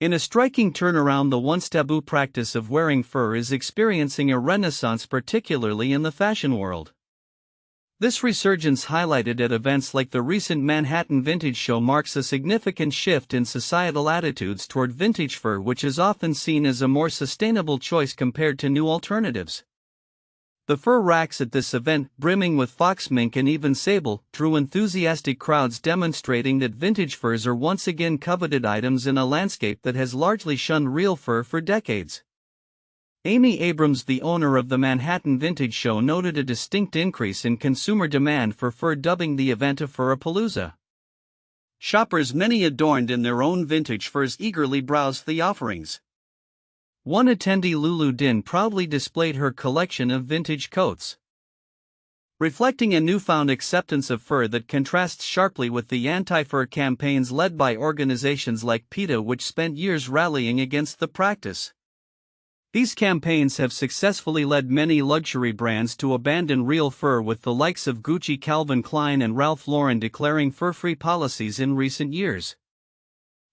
In a striking turnaround, the once taboo practice of wearing fur is experiencing a renaissance, particularly in the fashion world. This resurgence, highlighted at events like the recent Manhattan Vintage Show, marks a significant shift in societal attitudes toward vintage fur, which is often seen as a more sustainable choice compared to new alternatives. The fur racks at this event, brimming with fox mink and even sable, drew enthusiastic crowds, demonstrating that vintage furs are once again coveted items in a landscape that has largely shunned real fur for decades. Amy Abrams, the owner of the Manhattan Vintage Show, noted a distinct increase in consumer demand for fur, dubbing the event a furapalooza. Shoppers, many adorned in their own vintage furs, eagerly browsed the offerings. One attendee, Lulu Din, proudly displayed her collection of vintage coats, reflecting a newfound acceptance of fur that contrasts sharply with the anti-fur campaigns led by organizations like PETA, which spent years rallying against the practice. These campaigns have successfully led many luxury brands to abandon real fur, with the likes of Gucci, Calvin Klein, and Ralph Lauren declaring fur-free policies in recent years.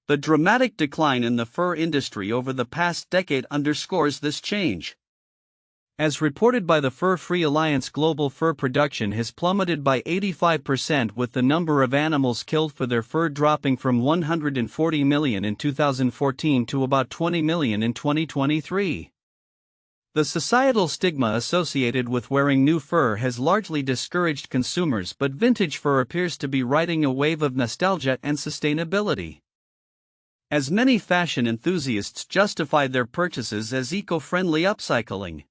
The dramatic decline in the fur industry over the past decade underscores this change. As reported by the Fur-Free Alliance, global fur production has plummeted by 85%, with the number of animals killed for their fur dropping from 140 million in 2014 to about 20 million in 2023. The societal stigma associated with wearing new fur has largely discouraged consumers, but vintage fur appears to be riding a wave of nostalgia and sustainability, as many fashion enthusiasts justify their purchases as eco-friendly upcycling.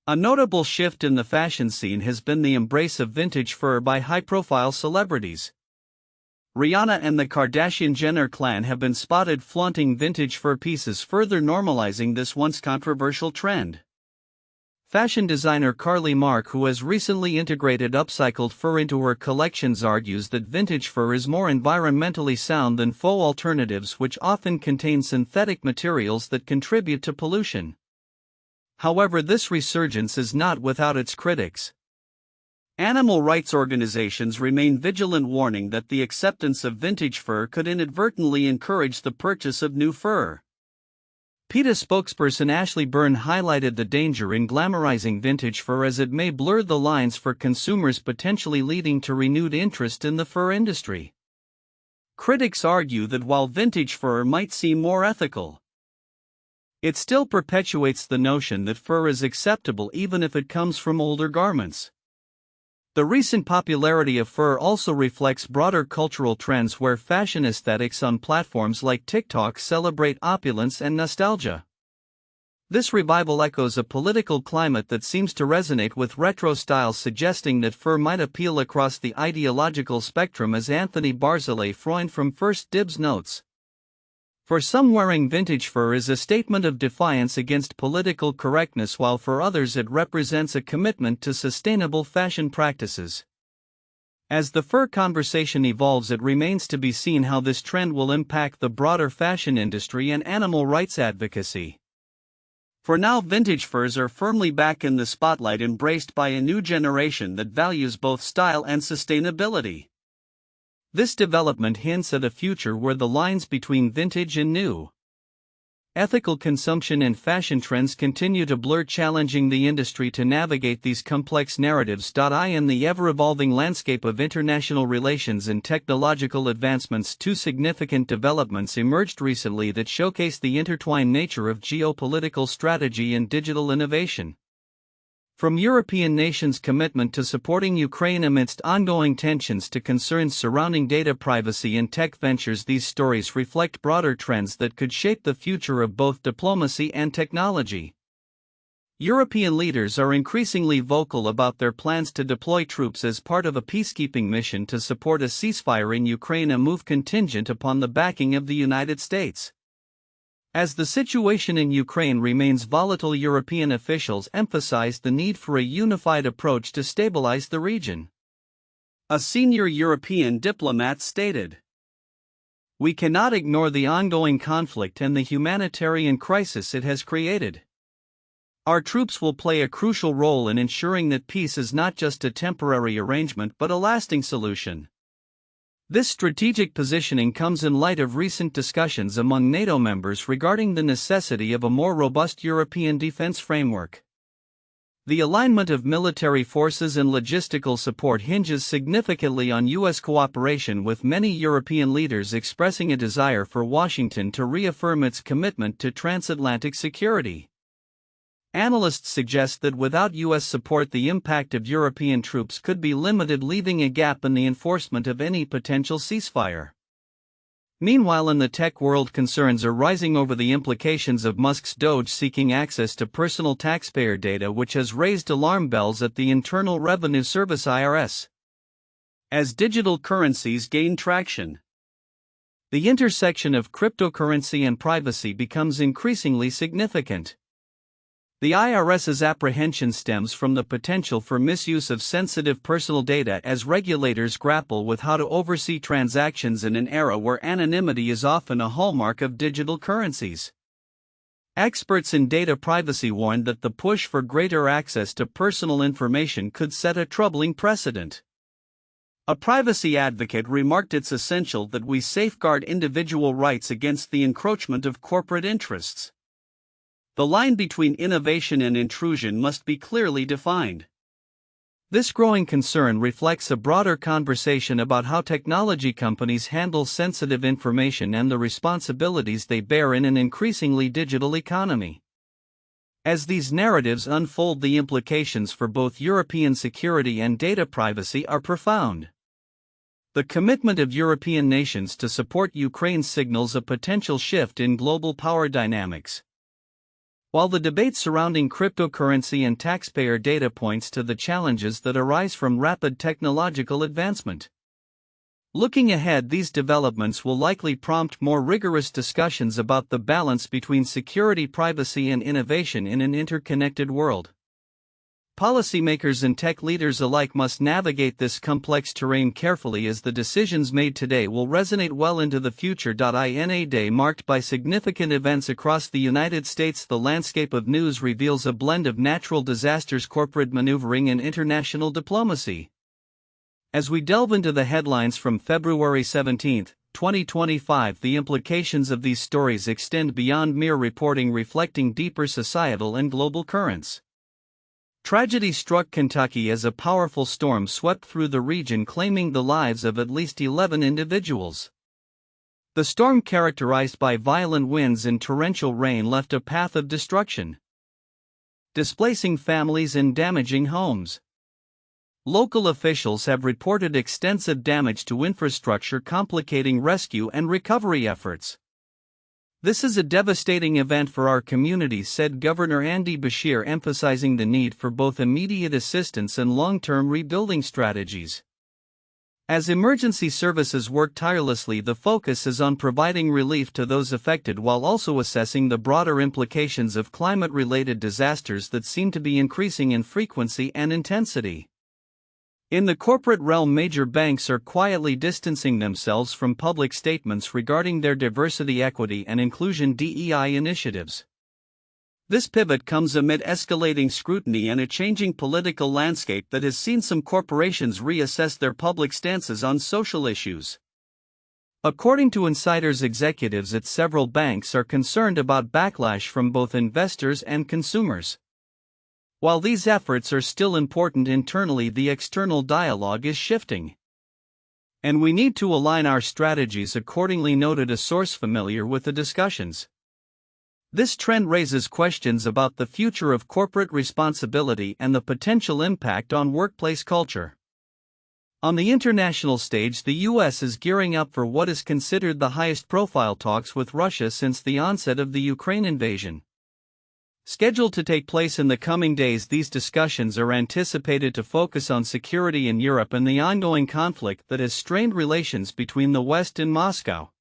A notable shift in the fashion scene has been the embrace of vintage fur by high-profile celebrities. Rihanna and the Kardashian-Jenner clan have been spotted flaunting vintage fur pieces, further normalizing this once controversial trend. Fashion designer Carly Mark, who has recently integrated upcycled fur into her collections, argues that vintage fur is more environmentally sound than faux alternatives, which often contain synthetic materials that contribute to pollution. However, this resurgence is not without its critics. Animal rights organizations remain vigilant, warning that the acceptance of vintage fur could inadvertently encourage the purchase of new fur. PETA spokesperson Ashley Byrne highlighted the danger in glamorizing vintage fur, as it may blur the lines for consumers, potentially leading to renewed interest in the fur industry. Critics argue that while vintage fur might seem more ethical, it still perpetuates the notion that fur is acceptable even if it comes from older garments. The recent popularity of fur also reflects broader cultural trends, where fashion aesthetics on platforms like TikTok celebrate opulence and nostalgia. This revival echoes a political climate that seems to resonate with retro styles, suggesting that fur might appeal across the ideological spectrum, as Anthony Barzilay-Freund from First Dibs notes. For some, wearing vintage fur is a statement of defiance against political correctness, while for others it represents a commitment to sustainable fashion practices. As the fur conversation evolves, it remains to be seen how this trend will impact the broader fashion industry and animal rights advocacy. For now, vintage furs are firmly back in the spotlight, embraced by a new generation that values both style and sustainability. This development hints at a future where the lines between vintage and new, ethical consumption and fashion trends continue to blur, challenging the industry to navigate these complex narratives. In the ever-evolving landscape of international relations and technological advancements, two significant developments emerged recently that showcase the intertwined nature of geopolitical strategy and digital innovation. From European nations' commitment to supporting Ukraine amidst ongoing tensions to concerns surrounding data privacy and tech ventures, these stories reflect broader trends that could shape the future of both diplomacy and technology. European leaders are increasingly vocal about their plans to deploy troops as part of a peacekeeping mission to support a ceasefire in Ukraine, a move contingent upon the backing of the United States. As the situation in Ukraine remains volatile, European officials emphasized the need for a unified approach to stabilize the region. A senior European diplomat stated, "We cannot ignore the ongoing conflict and the humanitarian crisis it has created. Our troops will play a crucial role in ensuring that peace is not just a temporary arrangement but a lasting solution." This strategic positioning comes in light of recent discussions among NATO members regarding the necessity of a more robust European defense framework. The alignment of military forces and logistical support hinges significantly on U.S. cooperation, with many European leaders expressing a desire for Washington to reaffirm its commitment to transatlantic security. Analysts suggest that without U.S. support, the impact of European troops could be limited, leaving a gap in the enforcement of any potential ceasefire. Meanwhile, in the tech world, concerns are rising over the implications of Musk's DOGE seeking access to personal taxpayer data, which has raised alarm bells at the Internal Revenue Service (IRS). As digital currencies gain traction, the intersection of cryptocurrency and privacy becomes increasingly significant. The IRS's apprehension stems from the potential for misuse of sensitive personal data as regulators grapple with how to oversee transactions in an era where anonymity is often a hallmark of digital currencies. Experts in data privacy warn that the push for greater access to personal information could set a troubling precedent. A privacy advocate remarked, "It's essential that we safeguard individual rights against the encroachment of corporate interests. The line between innovation and intrusion must be clearly defined." This growing concern reflects a broader conversation about how technology companies handle sensitive information and the responsibilities they bear in an increasingly digital economy. As these narratives unfold, the implications for both European security and data privacy are profound. The commitment of European nations to support Ukraine signals a potential shift in global power dynamics. While the debate surrounding cryptocurrency and taxpayer data points to the challenges that arise from rapid technological advancement. Looking ahead, these developments will likely prompt more rigorous discussions about the balance between security, privacy, and innovation in an interconnected world. Policymakers and tech leaders alike must navigate this complex terrain carefully, as the decisions made today will resonate well into the future. In a day marked by significant events across the United States, the landscape of news reveals a blend of natural disasters, corporate maneuvering, and international diplomacy. As we delve into the headlines from February 17, 2025, the implications of these stories extend beyond mere reporting, reflecting deeper societal and global currents. Tragedy struck Kentucky as a powerful storm swept through the region, claiming the lives of at least 11 individuals. The storm, characterized by violent winds and torrential rain, left a path of destruction, displacing families and damaging homes. Local officials have reported extensive damage to infrastructure, complicating rescue and recovery efforts. "This is a devastating event for our communities," said Governor Andy Beshear, emphasizing the need for both immediate assistance and long-term rebuilding strategies. As emergency services work tirelessly, the focus is on providing relief to those affected while also assessing the broader implications of climate-related disasters that seem to be increasing in frequency and intensity. In the corporate realm, major banks are quietly distancing themselves from public statements regarding their diversity, equity, and inclusion (DEI) initiatives. This pivot comes amid escalating scrutiny and a changing political landscape that has seen some corporations reassess their public stances on social issues. According to insiders, executives at several banks are concerned about backlash from both investors and consumers. While these efforts are still important internally, the external dialogue is shifting. "And we need to align our strategies accordingly," noted a source familiar with the discussions. This trend raises questions about the future of corporate responsibility and the potential impact on workplace culture. On the international stage, the U.S. is gearing up for what is considered the highest-profile talks with Russia since the onset of the Ukraine invasion. Scheduled to take place in the coming days, these discussions are anticipated to focus on security in Europe and the ongoing conflict that has strained relations between the West and Moscow.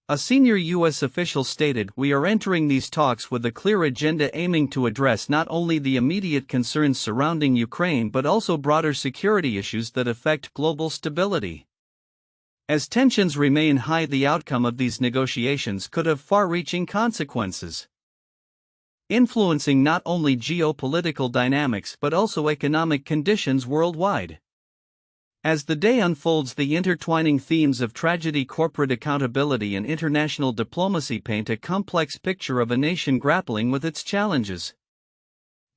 A senior U.S. official stated, "We are entering these talks with a clear agenda aiming to address not only the immediate concerns surrounding Ukraine but also broader security issues that affect global stability." As tensions remain high, the outcome of these negotiations could have far-reaching consequences, influencing not only geopolitical dynamics but also economic conditions worldwide. As the day unfolds, the intertwining themes of tragedy, corporate accountability, and international diplomacy paint a complex picture of a nation grappling with its challenges.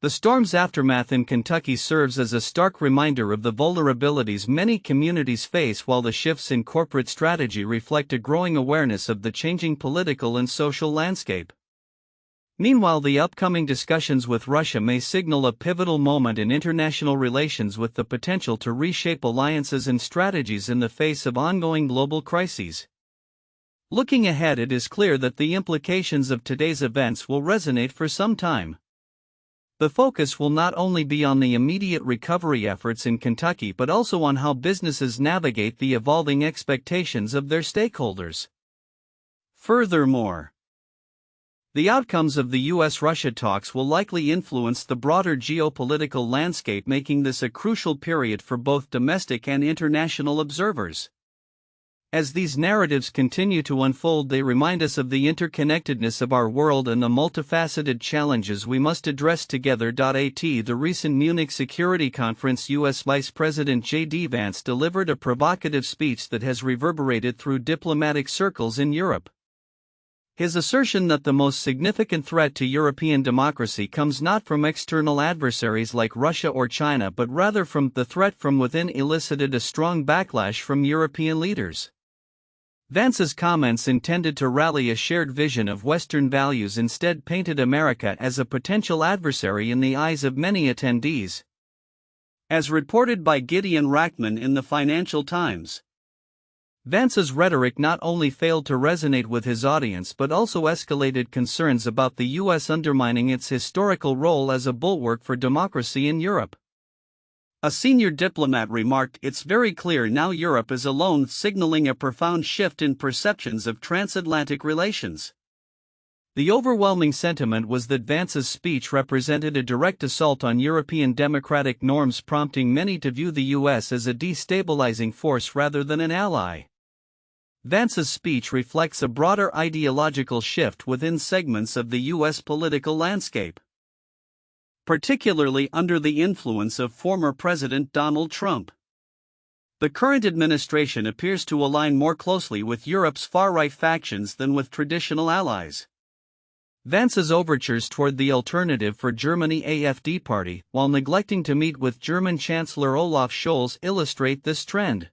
The storm's aftermath in Kentucky serves as a stark reminder of the vulnerabilities many communities face, while the shifts in corporate strategy reflect a growing awareness of the changing political and social landscape. Meanwhile, the upcoming discussions with Russia may signal a pivotal moment in international relations, with the potential to reshape alliances and strategies in the face of ongoing global crises. Looking ahead, it is clear that the implications of today's events will resonate for some time. The focus will not only be on the immediate recovery efforts in Kentucky, but also on how businesses navigate the evolving expectations of their stakeholders. Furthermore, the outcomes of the US-Russia talks will likely influence the broader geopolitical landscape, making this a crucial period for both domestic and international observers. As these narratives continue to unfold, they remind us of the interconnectedness of our world and the multifaceted challenges we must address together. At the recent Munich Security Conference, US Vice President JD Vance delivered a provocative speech that has reverberated through diplomatic circles in Europe. His assertion that the most significant threat to European democracy comes not from external adversaries like Russia or China, but rather from the threat from within elicited a strong backlash from European leaders. Vance's comments, intended to rally a shared vision of Western values, instead painted America as a potential adversary in the eyes of many attendees. As reported by Gideon Rachman in the Financial Times, Vance's rhetoric not only failed to resonate with his audience but also escalated concerns about the U.S. undermining its historical role as a bulwark for democracy in Europe. A senior diplomat remarked, "It's very clear now Europe is alone," signaling a profound shift in perceptions of transatlantic relations. The overwhelming sentiment was that Vance's speech represented a direct assault on European democratic norms, prompting many to view the U.S. as a destabilizing force rather than an ally. Vance's speech reflects a broader ideological shift within segments of the U.S. political landscape, particularly under the influence of former President Donald Trump. The current administration appears to align more closely with Europe's far-right factions than with traditional allies. Vance's overtures toward the Alternative for Germany AfD party, while neglecting to meet with German Chancellor Olaf Scholz, illustrate this trend.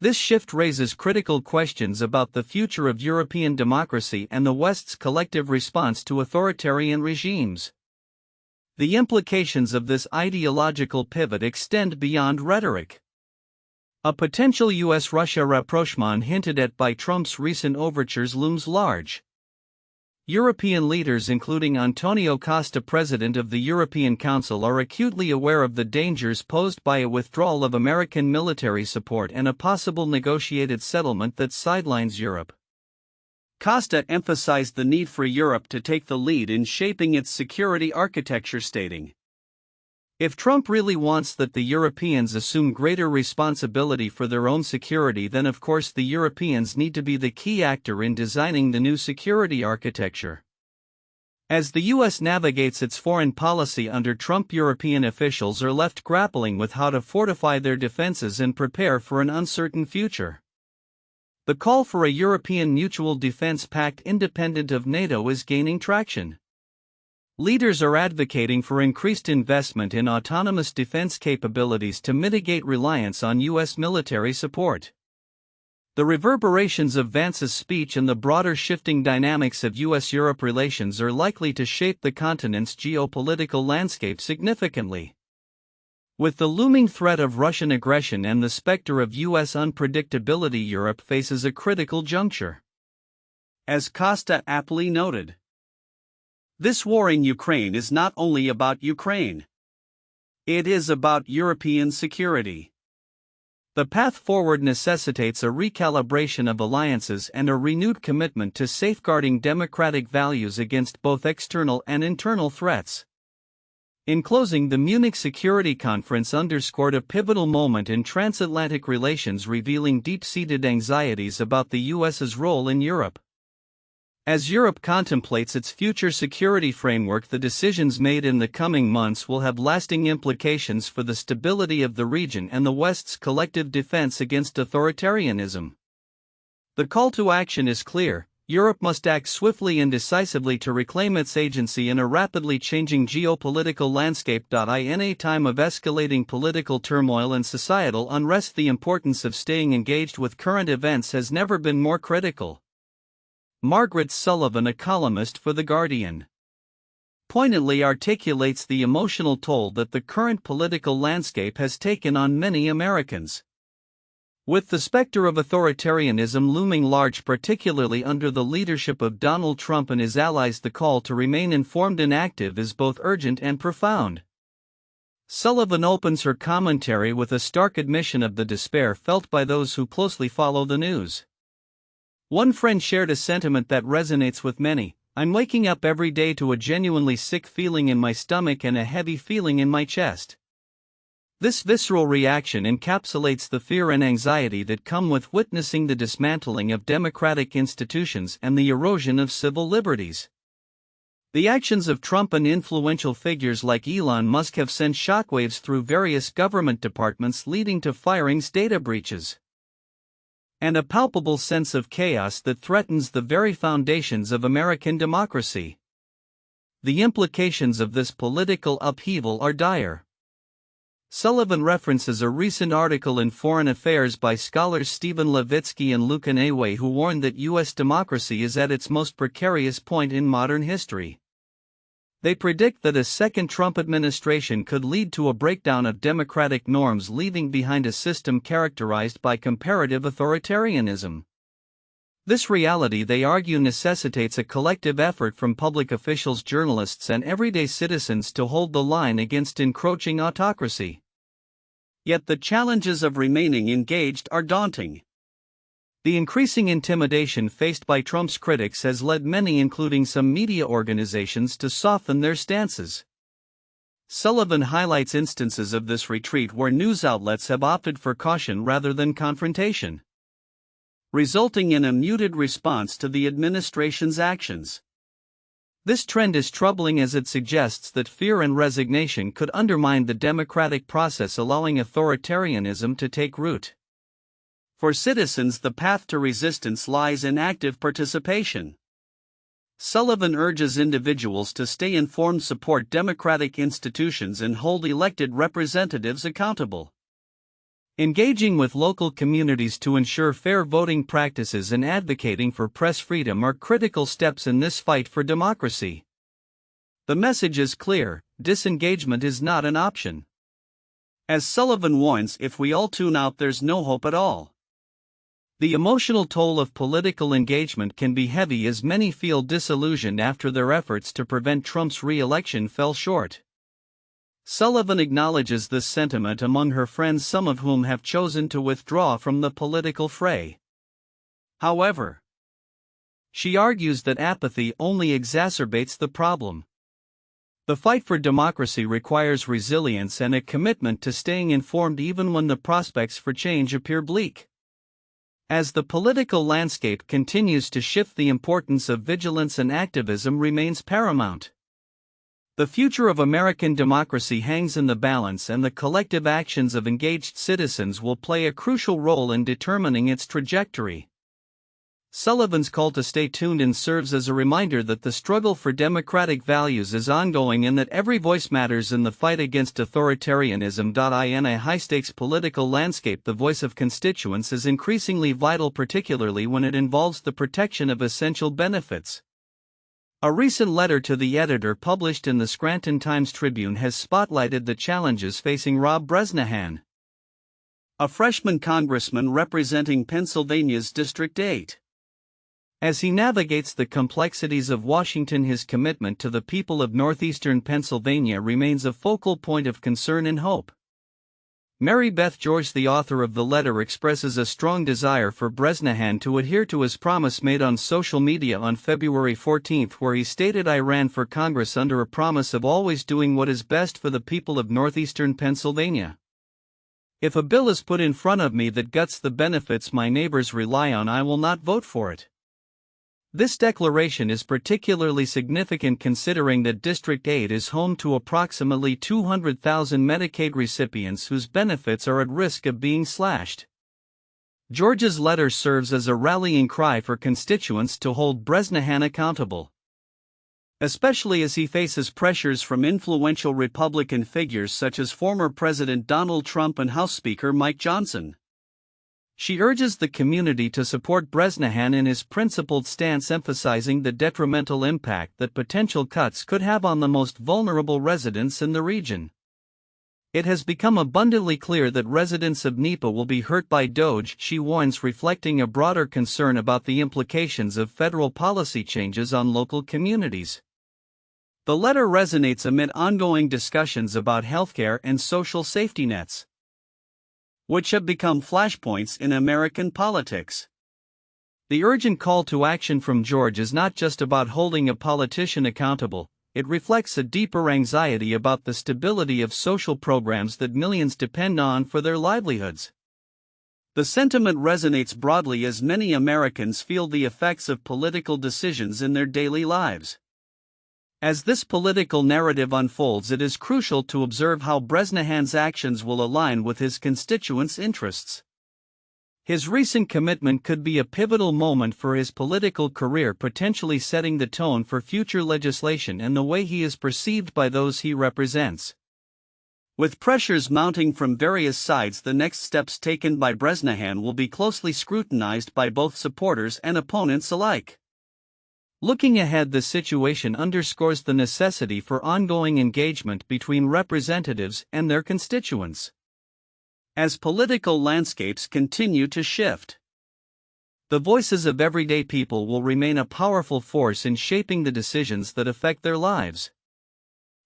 This shift raises critical questions about the future of European democracy and the West's collective response to authoritarian regimes. The implications of this ideological pivot extend beyond rhetoric. A potential U.S.-Russia rapprochement hinted at by Trump's recent overtures looms large. European leaders, including Antonio Costa, president of the European Council, are acutely aware of the dangers posed by a withdrawal of American military support and a possible negotiated settlement that sidelines Europe. Costa emphasized the need for Europe to take the lead in shaping its security architecture, stating, "If Trump really wants that the Europeans assume greater responsibility for their own security, then of course the Europeans need to be the key actor in designing the new security architecture." As the U.S. navigates its foreign policy under Trump, European officials are left grappling with how to fortify their defenses and prepare for an uncertain future. The call for a European mutual defense pact independent of NATO is gaining traction. Leaders are advocating for increased investment in autonomous defense capabilities to mitigate reliance on U.S. military support. The reverberations of Vance's speech and the broader shifting dynamics of U.S.-Europe relations are likely to shape the continent's geopolitical landscape significantly. With the looming threat of Russian aggression and the specter of U.S. unpredictability, Europe faces a critical juncture. As Costa aptly noted, this war in Ukraine is not only about Ukraine. It is about European security. The path forward necessitates a recalibration of alliances and a renewed commitment to safeguarding democratic values against both external and internal threats. In closing, the Munich Security Conference underscored a pivotal moment in transatlantic relations, revealing deep-seated anxieties about the U.S.'s role in Europe. As Europe contemplates its future security framework, the decisions made in the coming months will have lasting implications for the stability of the region and the West's collective defense against authoritarianism. The call to action is clear: Europe must act swiftly and decisively to reclaim its agency in a rapidly changing geopolitical landscape. In a time of escalating political turmoil and societal unrest, the importance of staying engaged with current events has never been more critical. Margaret Sullivan, a columnist for The Guardian, poignantly articulates the emotional toll that the current political landscape has taken on many Americans. With the specter of authoritarianism looming large, particularly under the leadership of Donald Trump and his allies, the call to remain informed and active is both urgent and profound. Sullivan opens her commentary with a stark admission of the despair felt by those who closely follow the news. One friend shared a sentiment that resonates with many: "I'm waking up every day to a genuinely sick feeling in my stomach and a heavy feeling in my chest." This visceral reaction encapsulates the fear and anxiety that come with witnessing the dismantling of democratic institutions and the erosion of civil liberties. The actions of Trump and influential figures like Elon Musk have sent shockwaves through various government departments, leading to firings, data breaches, and a palpable sense of chaos that threatens the very foundations of American democracy. The implications of this political upheaval are dire. Sullivan references a recent article in Foreign Affairs by scholars Stephen Levitsky and Lucan Away, who warned that U.S. democracy is at its most precarious point in modern history. They predict that a second Trump administration could lead to a breakdown of democratic norms, leaving behind a system characterized by comparative authoritarianism. This reality, they argue, necessitates a collective effort from public officials, journalists, and everyday citizens to hold the line against encroaching autocracy. Yet the challenges of remaining engaged are daunting. The increasing intimidation faced by Trump's critics has led many, including some media organizations, to soften their stances. Sullivan highlights instances of this retreat where news outlets have opted for caution rather than confrontation, resulting in a muted response to the administration's actions. This trend is troubling, as it suggests that fear and resignation could undermine the democratic process, allowing authoritarianism to take root. For citizens, the path to resistance lies in active participation. Sullivan urges individuals to stay informed, support democratic institutions, and hold elected representatives accountable. Engaging with local communities to ensure fair voting practices and advocating for press freedom are critical steps in this fight for democracy. The message is clear: disengagement is not an option. As Sullivan warns, if we all tune out, there's no hope at all. The emotional toll of political engagement can be heavy, as many feel disillusioned after their efforts to prevent Trump's re-election fell short. Sullivan acknowledges this sentiment among her friends, some of whom have chosen to withdraw from the political fray. However, she argues that apathy only exacerbates the problem. The fight for democracy requires resilience and a commitment to staying informed even when the prospects for change appear bleak. As the political landscape continues to shift, the importance of vigilance and activism remains paramount. The future of American democracy hangs in the balance, and the collective actions of engaged citizens will play a crucial role in determining its trajectory. Sullivan's call to stay tuned in serves as a reminder that the struggle for democratic values is ongoing and that every voice matters in the fight against authoritarianism. In a high-stakes political landscape, the voice of constituents is increasingly vital, particularly when it involves the protection of essential benefits. A recent letter to the editor published in the Scranton Times-Tribune has spotlighted the challenges facing Rob Bresnahan, a freshman congressman representing Pennsylvania's District 8. As he navigates the complexities of Washington, his commitment to the people of northeastern Pennsylvania remains a focal point of concern and hope. Mary Beth George, the author of the letter, expresses a strong desire for Bresnahan to adhere to his promise made on social media on February 14, where he stated, "I ran for Congress under a promise of always doing what is best for the people of northeastern Pennsylvania. If a bill is put in front of me that guts the benefits my neighbors rely on, I will not vote for it." This declaration is particularly significant considering that District 8 is home to approximately 200,000 Medicaid recipients whose benefits are at risk of being slashed. George's letter serves as a rallying cry for constituents to hold Bresnahan accountable, especially as he faces pressures from influential Republican figures such as former President Donald Trump and House Speaker Mike Johnson. She urges the community to support Bresnahan in his principled stance, emphasizing the detrimental impact that potential cuts could have on the most vulnerable residents in the region. It has become abundantly clear that residents of NEPA will be hurt by DOGE, she warns, reflecting a broader concern about the implications of federal policy changes on local communities. The letter resonates amid ongoing discussions about healthcare and social safety nets, which have become flashpoints in American politics. The urgent call to action from George is not just about holding a politician accountable, it reflects a deeper anxiety about the stability of social programs that millions depend on for their livelihoods. The sentiment resonates broadly as many Americans feel the effects of political decisions in their daily lives. As this political narrative unfolds, it is crucial to observe how Bresnahan's actions will align with his constituents' interests. His recent commitment could be a pivotal moment for his political career, potentially setting the tone for future legislation and the way he is perceived by those he represents. With pressures mounting from various sides, the next steps taken by Bresnahan will be closely scrutinized by both supporters and opponents alike. Looking ahead, the situation underscores the necessity for ongoing engagement between representatives and their constituents. As political landscapes continue to shift, the voices of everyday people will remain a powerful force in shaping the decisions that affect their lives.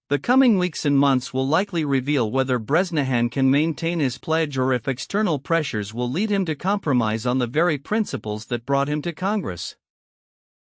The coming weeks and months will likely reveal whether Bresnahan can maintain his pledge or if external pressures will lead him to compromise on the very principles that brought him to Congress.